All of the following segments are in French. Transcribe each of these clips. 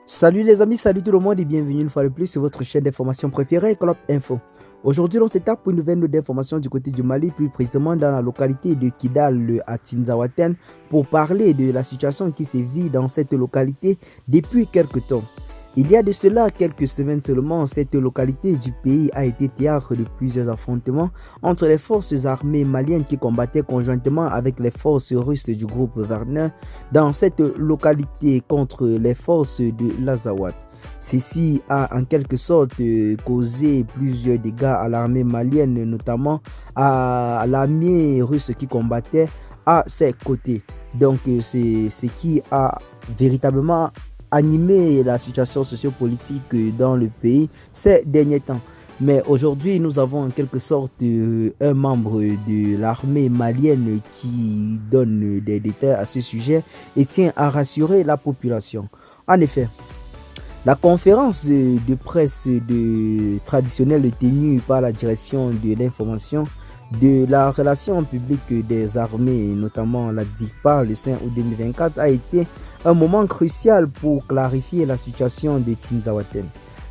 Salut les amis, salut tout le monde et bienvenue une fois de plus sur votre chaîne d'information préférée, Club Info. Aujourd'hui, on s'étape pour une nouvelle note d'information du côté du Mali, plus précisément dans la localité de Kidal à Tinzaouaten, pour parler de la situation qui se vit dans cette localité depuis quelques temps. Il y a de cela quelques semaines seulement, cette localité du pays a été théâtre de plusieurs affrontements entre les forces armées maliennes qui combattaient conjointement avec les forces russes du groupe Wagner dans cette localité contre les forces de l'Azawad. Ceci a en quelque sorte causé plusieurs dégâts à l'armée malienne, notamment à l'armée russe qui combattait à ses côtés. Donc c'est ce qui a véritablement animé la situation sociopolitique dans le pays ces derniers temps. Mais aujourd'hui, nous avons en quelque sorte un membre de l'armée malienne qui donne des détails à ce sujet et tient à rassurer la population. En effet, la conférence de presse traditionnelle tenue par la direction de l'information de la relation publique des armées, notamment la DIPA, le 5 août 2024, a été un moment crucial pour clarifier la situation de Tinzaouaten.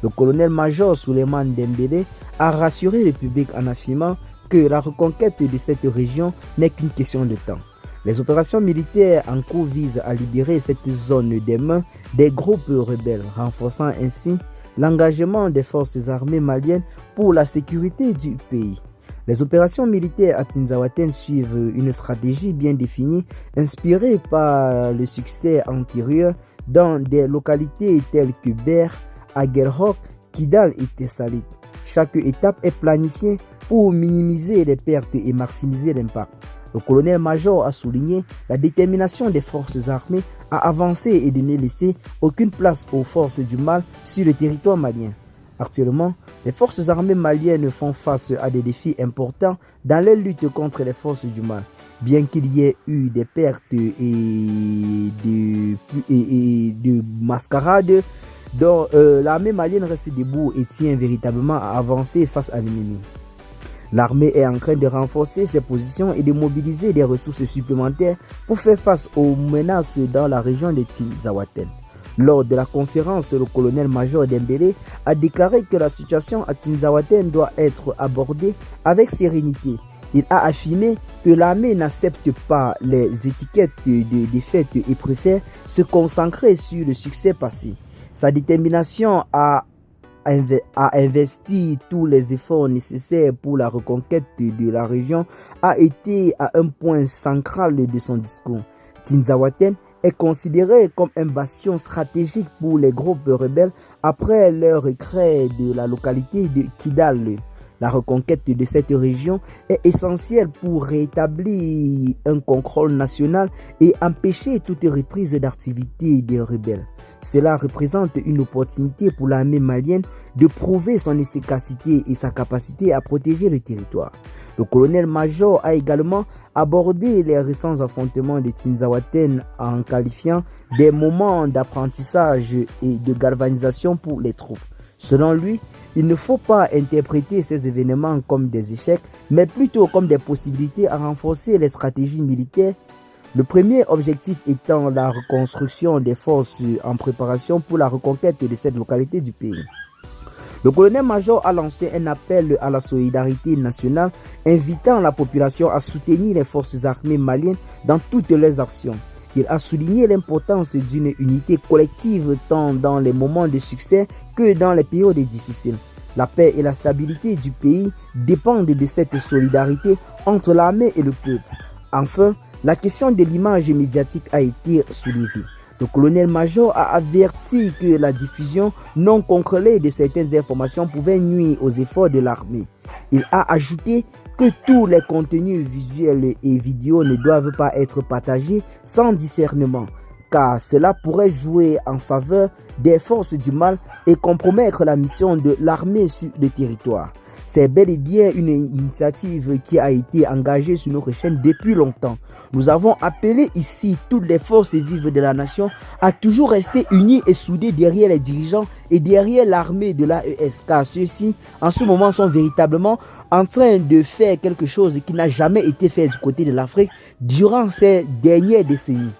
Le colonel-major Souleymane Dembélé a rassuré le public en affirmant que la reconquête de cette région n'est qu'une question de temps. Les opérations militaires en cours visent à libérer cette zone des mains des groupes rebelles, renforçant ainsi l'engagement des forces armées maliennes pour la sécurité du pays. Les opérations militaires à Tinzaouaten suivent une stratégie bien définie, inspirée par le succès antérieur dans des localités telles que Ber, Aguelhok, Kidal et Tessalit. Chaque étape est planifiée pour minimiser les pertes et maximiser l'impact. Le colonel-major a souligné la détermination des forces armées à avancer et de ne laisser aucune place aux forces du mal sur le territoire malien. Actuellement, les forces armées maliennes font face à des défis importants dans leur lutte contre les forces du mal. Bien qu'il y ait eu des pertes et de mascarades, l'armée malienne reste debout et tient véritablement à avancer face à l'ennemi. L'armée est en train de renforcer ses positions et de mobiliser des ressources supplémentaires pour faire face aux menaces dans la région de Tinzaouaten. Lors de la conférence, le colonel-major Dembélé a déclaré que la situation à Tinzaouaten doit être abordée avec sérénité. Il a affirmé que l'armée n'accepte pas les étiquettes de défaite et préfère se concentrer sur le succès passé. Sa détermination à investir tous les efforts nécessaires pour la reconquête de la région a été à un point central de son discours. Tinzaouaten est considéré comme un bastion stratégique pour les groupes rebelles après leur retrait de la localité de Kidal. La reconquête de cette région est essentielle pour rétablir un contrôle national et empêcher toute reprise d'activité des rebelles. Cela représente une opportunité pour l'armée malienne de prouver son efficacité et sa capacité à protéger le territoire. Le colonel-major a également abordé les récents affrontements de Tinzaouaten en qualifiant des moments d'apprentissage et de galvanisation pour les troupes. Selon lui, il ne faut pas interpréter ces événements comme des échecs, mais plutôt comme des possibilités à renforcer les stratégies militaires. Le premier objectif étant la reconstruction des forces en préparation pour la reconquête de cette localité du pays. Le colonel-major a lancé un appel à la solidarité nationale, invitant la population à soutenir les forces armées maliennes dans toutes leurs actions. Il a souligné l'importance d'une unité collective tant dans les moments de succès que dans les périodes difficiles. La paix et la stabilité du pays dépendent de cette solidarité entre l'armée et le peuple. Enfin, la question de l'image médiatique a été soulevée. Le colonel-major a averti que la diffusion non contrôlée de certaines informations pouvait nuire aux efforts de l'armée. Il a ajouté que tous les contenus visuels et vidéos ne doivent pas être partagés sans discernement, car cela pourrait jouer en faveur des forces du mal et compromettre la mission de l'armée sur le territoire. C'est bel et bien une initiative qui a été engagée sur notre chaîne depuis longtemps. Nous avons appelé ici toutes les forces vives de la nation à toujours rester unis et soudés derrière les dirigeants et derrière l'armée de l'AES, car ceux-ci, en ce moment, sont véritablement en train de faire quelque chose qui n'a jamais été fait du côté de l'Afrique durant ces dernières décennies.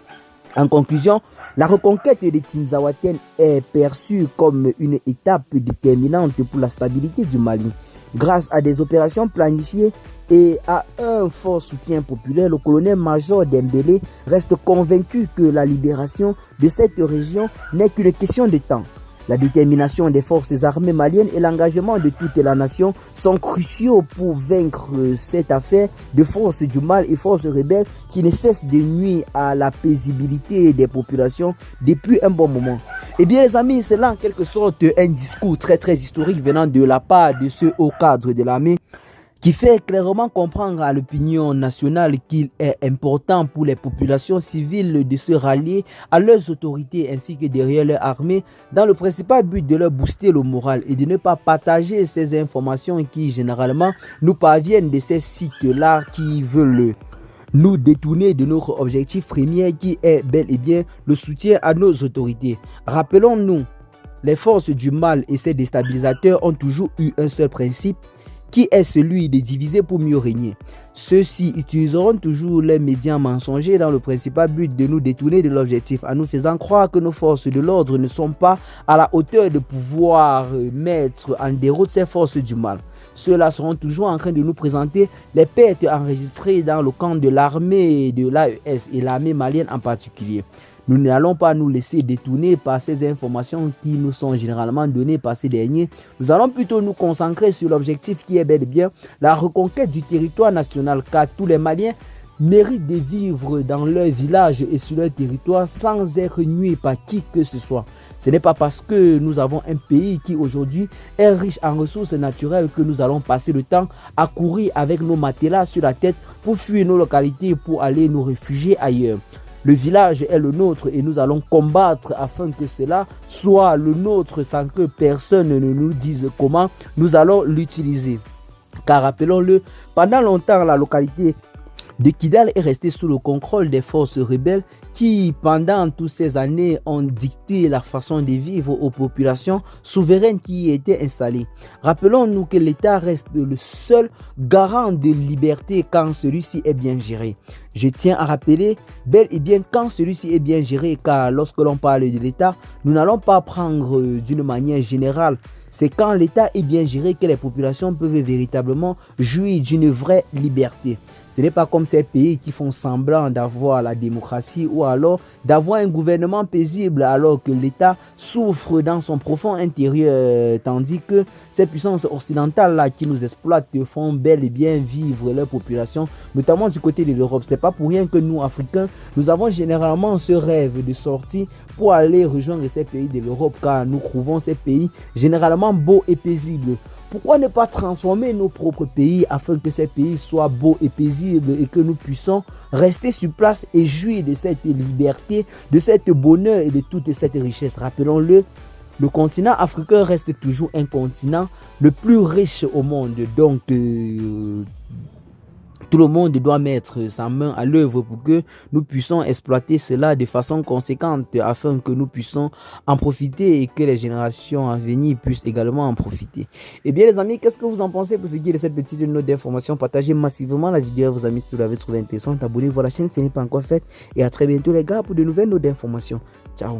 En conclusion, la reconquête de Tinzaouaten est perçue comme une étape déterminante pour la stabilité du Mali. Grâce à des opérations planifiées et à un fort soutien populaire, le colonel-major Dembélé reste convaincu que la libération de cette région n'est qu'une question de temps. La détermination des forces armées maliennes et l'engagement de toute la nation sont cruciaux pour vaincre cette affaire de forces du mal et forces rebelles qui ne cessent de nuire à la paisibilité des populations depuis un bon moment. Eh bien les amis, c'est là en quelque sorte un discours très historique venant de la part de ceux au cadre de l'armée qui fait clairement comprendre à l'opinion nationale qu'il est important pour les populations civiles de se rallier à leurs autorités ainsi que derrière leur armée dans le principal but de leur booster le moral et de ne pas partager ces informations qui généralement nous parviennent de ces sites-là qui veulent nous détourner de notre objectif premier qui est bel et bien le soutien à nos autorités. Rappelons-nous, les forces du mal et ses déstabilisateurs ont toujours eu un seul principe qui est celui de diviser pour mieux régner. Ceux-ci utiliseront toujours les médias mensongers dans le principal but de nous détourner de l'objectif en nous faisant croire que nos forces de l'ordre ne sont pas à la hauteur de pouvoir mettre en déroute ces forces du mal. Ceux-là seront toujours en train de nous présenter les pertes enregistrées dans le camp de l'armée de l'AES et l'armée malienne en particulier. Nous n'allons pas nous laisser détourner par ces informations qui nous sont généralement données par ces derniers. Nous allons plutôt nous concentrer sur l'objectif qui est bel et bien la reconquête du territoire national, car tous les Maliens méritent de vivre dans leur village et sur leur territoire sans être nuits par qui que ce soit. Ce n'est pas parce que nous avons un pays qui aujourd'hui est riche en ressources naturelles que nous allons passer le temps à courir avec nos matelas sur la tête pour fuir nos localités, pour aller nous réfugier ailleurs. Le village est le nôtre et nous allons combattre afin que cela soit le nôtre sans que personne ne nous dise comment nous allons l'utiliser. Car rappelons-le, pendant longtemps la localité de Kidal est restée sous le contrôle des forces rebelles qui, pendant toutes ces années, ont dicté la façon de vivre aux populations souveraines qui y étaient installées. Rappelons-nous que l'État reste le seul garant de liberté quand celui-ci est bien géré. Je tiens à rappeler, bel et bien quand celui-ci est bien géré, car lorsque l'on parle de l'État, nous n'allons pas prendre d'une manière générale. C'est quand l'État est bien géré que les populations peuvent véritablement jouir d'une vraie liberté. Ce n'est pas comme ces pays qui font semblant d'avoir la démocratie ou alors d'avoir un gouvernement paisible alors que l'État souffre dans son profond intérieur, tandis que ces puissances occidentales-là qui nous exploitent font bel et bien vivre leur population, notamment du côté de l'Europe. Ce n'est pas pour rien que nous, Africains, nous avons généralement ce rêve de sortir pour aller rejoindre ces pays de l'Europe, car nous trouvons ces pays généralement beaux et paisibles. Pourquoi ne pas transformer nos propres pays afin que ces pays soient beaux et paisibles et que nous puissions rester sur place et jouir de cette liberté, de cet bonheur et de toute cette richesse. Rappelons-le, le continent africain reste toujours un continent le plus riche au monde. Donc, tout le monde doit mettre sa main à l'œuvre pour que nous puissions exploiter cela de façon conséquente afin que nous puissions en profiter et que les générations à venir puissent également en profiter. Eh bien les amis, qu'est-ce que vous en pensez pour ce qui est de cette petite note d'information? Partagez massivement la vidéo à vos amis si vous l'avez trouvée intéressante. Abonnez-vous à la chaîne si ce n'est pas encore fait. Et à très bientôt les gars pour de nouvelles notes d'information. Ciao.